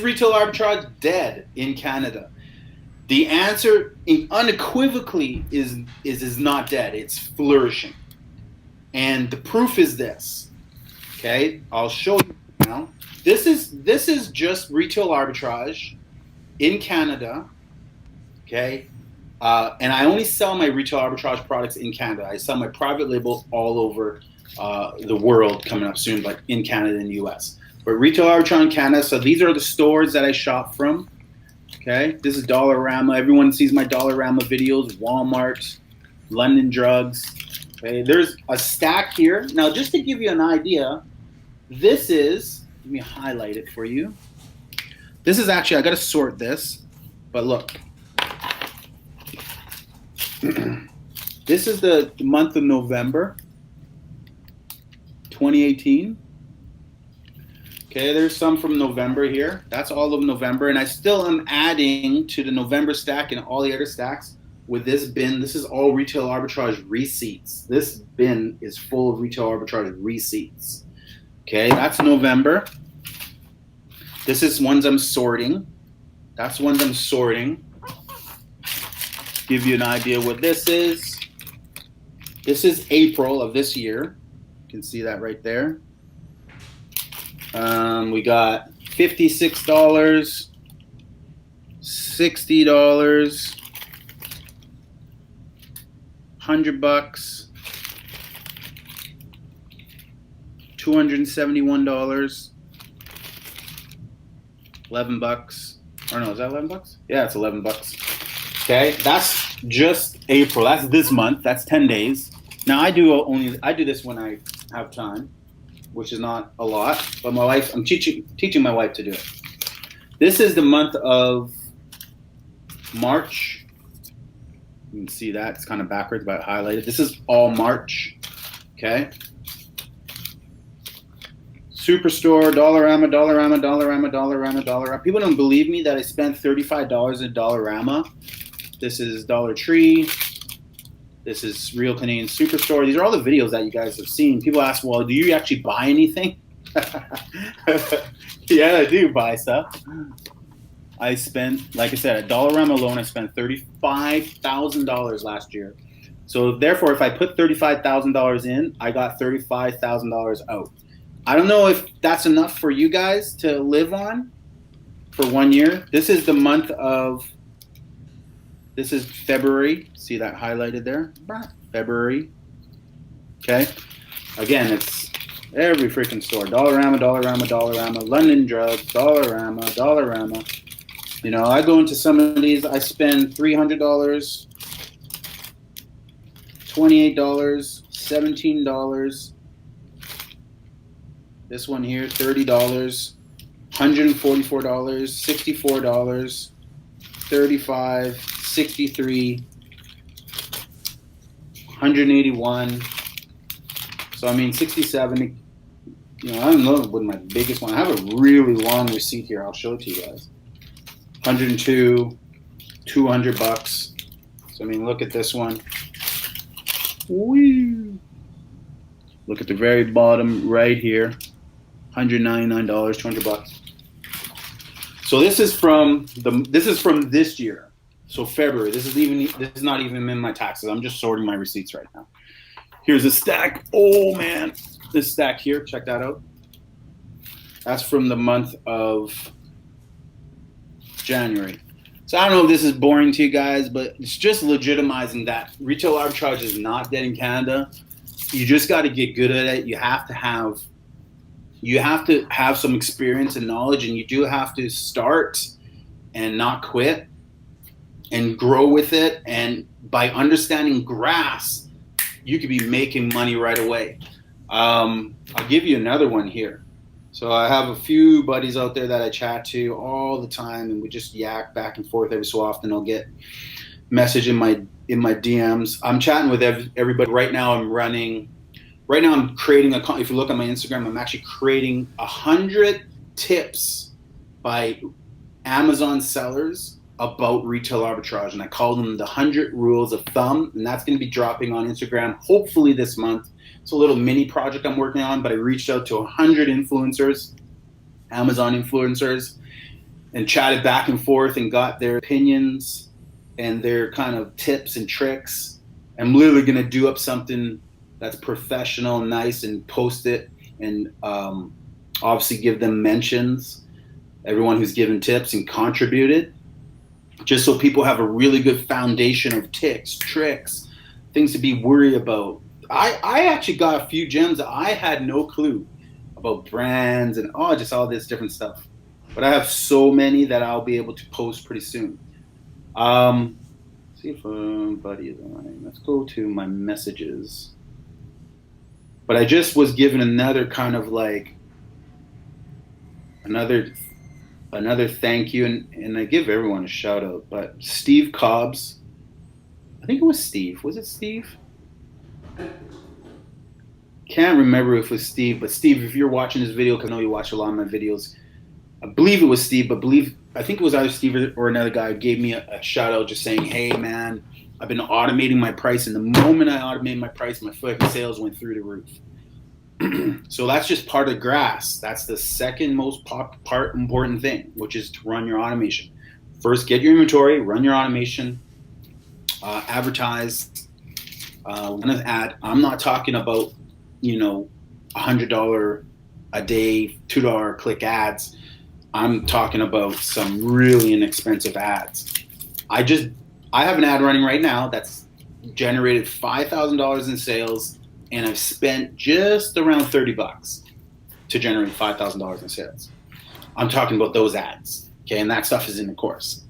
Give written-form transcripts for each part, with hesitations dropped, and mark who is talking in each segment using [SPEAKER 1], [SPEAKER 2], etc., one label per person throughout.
[SPEAKER 1] retail arbitrage dead in Canada? The answer unequivocally is not dead. It's flourishing. And the proof is this. Okay, I'll show you now. This is just retail arbitrage in Canada. Okay, and I only sell my retail arbitrage products in Canada. I sell my private labels all over the world coming up soon, but in Canada and the US. But retail arbitrage in Canada. So these are the stores that I shop from. Okay, this is Dollarama. Everyone sees my Dollarama videos. Walmart, London Drugs. Okay, there's a stack here. Now, just to give you an idea, this is, let me highlight it for you. This is actually, I got to sort this, but look. This is the month of November, 2018. Okay, there's some from November here. That's all of November, and I still am adding to the November stack and all the other stacks with this bin. This is all retail arbitrage receipts. This bin is full of retail arbitrage receipts. Okay, that's November. This is ones I'm sorting. That's ones I'm sorting. Give you an idea what this is. This is April of this year. You can see that right there. We got $56, $60, $100, $271, $11. Or no, is that $11? Yeah, it's $11. Okay, that's just April. That's this month. That's 10 days. Now I do this when I have time, which is not a lot, but my wife, I'm teaching my wife to do it. This is the month of March. You can see that, it's kind of backwards, but highlighted. This is all March, okay? Superstore, Dollarama, Dollarama, Dollarama, Dollarama, Dollarama. People don't believe me that I spent $35 at Dollarama. This is Dollar Tree. This is Real Canadian Superstore. These are all the videos that you guys have seen. People ask, well, do you actually buy anything? Yeah, I do buy stuff. I spent, like I said, at Dollarama alone, I spent $35,000 last year. So therefore, if I put $35,000 in, I got $35,000 out. I don't know if that's enough for you guys to live on for 1 year. This is the month of, this is February. See that highlighted there? February. Okay. Again, it's every freaking store. Dollarama, Dollarama, Dollarama, London Drugs, Dollarama, Dollarama. You know, I go into some of these, I spend $300, $28, $17. This one here, $30, $144, $64, $35, $63, $181. So I mean 67. You know, I don't know what my biggest one. I have a really long receipt here. I'll show it to you guys. 102, $200. So I mean, look at this one. Woo! Look at the very bottom right here. $199, $200. So this is from this year. So February. This is not even in my taxes. I'm just sorting my receipts right now. Here's a stack. Oh man, this stack here. Check that out. That's from the month of January. So I don't know if this is boring to you guys, but it's just legitimizing that retail arbitrage is not dead in Canada. You just got to get good at it. You have to have some experience and knowledge, and you do have to start and not quit and grow with it. And by understanding graphs, you could be making money right away. I'll give you another one here. So I have a few buddies out there that I chat to all the time, and we just yak back and forth every so often. I'll get message in my DMs. I'm chatting with everybody right now. I'm creating if you look at my Instagram, I'm actually creating 100 tips by Amazon sellers about retail arbitrage, and I call them the 100 rules of thumb, and that's going to be dropping on Instagram hopefully this month. It's a little mini project I'm working on, but I reached out to 100 influencers, Amazon influencers, and chatted back and forth and got their opinions and their kind of tips and tricks. I'm literally going to do up something that's professional and nice and post it, and obviously give them mentions, everyone who's given tips and contributed, just so people have a really good foundation of tips, tricks, things to be worried about. I actually got a few gems that I had no clue about, brands and just all this different stuff. But I have so many that I'll be able to post pretty soon. See if buddy is online. Let's go to my messages. But I just was given another kind of like another thank you, and I give everyone a shout out. But Steve Cobbs, I think it was Steve. Was it Steve? Can't remember if it was Steve, but Steve, if you're watching this video, because I know you watch a lot of my videos, I believe it was Steve, but I think it was either Steve or another guy gave me a shout out just saying, hey man, I've been automating my price, and the moment I automated my price, my fucking sales went through the roof. So that's just part of grass. That's the second most important thing, which is to run your automation. First, get your inventory, run your automation, advertise, run an ad. I'm not talking about, $100 a day, $2 click ads. I'm talking about some really inexpensive ads. I have an ad running right now that's generated $5,000 in sales, and I've spent just around $30 to generate $5,000 in sales. I'm talking about those ads, okay? And that stuff is in the course.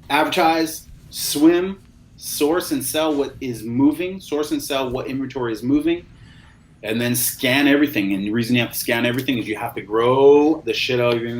[SPEAKER 1] Advertise, swim, source and sell what is moving, source and sell what inventory is moving, and then scan everything. And the reason you have to scan everything is you have to grow the shit out of your